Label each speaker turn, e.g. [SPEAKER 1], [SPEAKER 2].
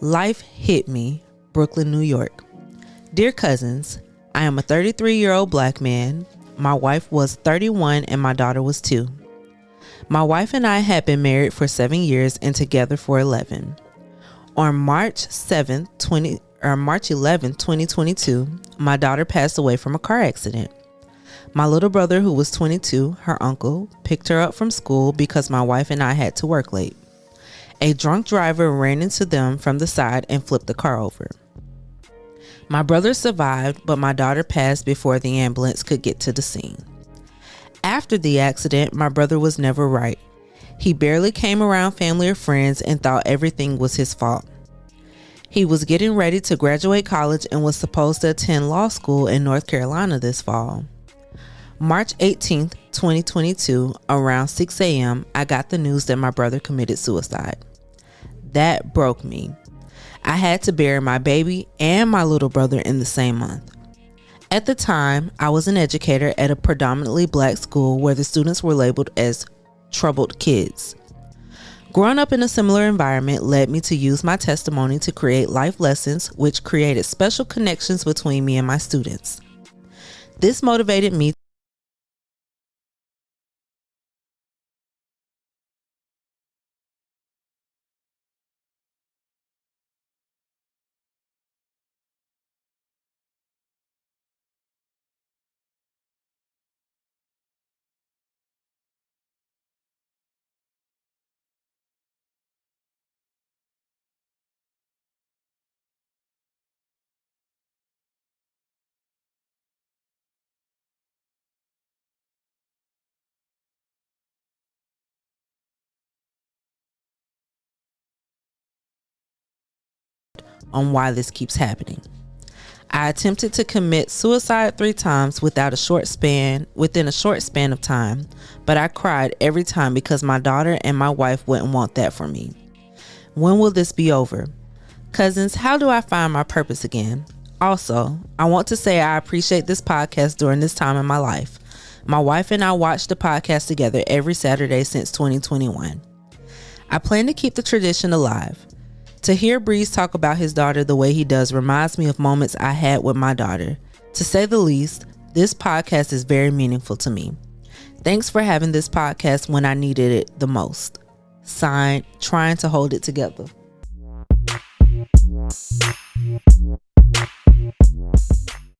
[SPEAKER 1] Life hit me, Brooklyn, New York. Dear cousins, I am a 33-year-old black man. My wife was 31 and my daughter was 2. My wife and I had been married for 7 years and together for 11. On March 11, 2022, my daughter passed away from a car accident. My little brother, who was 22, her uncle, picked her up from school because my wife and I had to work late. A drunk driver ran into them from the side and flipped the car over. My brother survived, but my daughter passed before the ambulance could get to the scene. After the accident, my brother was never right. He barely came around family or friends and thought everything was his fault. He was getting ready to graduate college and was supposed to attend law school in North Carolina this fall. March 18th, 2022, around 6 a.m., I got the news that my brother committed suicide. That broke me. I had to bury my baby and my little brother in the same month. At the time, I was an educator at a predominantly black school where the students were labeled as troubled kids. Growing up in a similar environment led me to use my testimony to create life lessons, which created special connections between me and my students. This motivated me on why this keeps happening. I attempted to commit suicide 3 times within a short span of time, but I cried every time because my daughter and my wife wouldn't want that for me. When will this be over? Cousins, how do I find my purpose again? Also, I want to say I appreciate this podcast during this time in my life. My wife and I watched the podcast together every Saturday since 2021. I plan to keep the tradition alive. To hear Breeze talk about his daughter the way he does reminds me of moments I had with my daughter. To say the least, this podcast is very meaningful to me. Thanks for having this podcast when I needed it the most. Signed, Trying to Hold It Together.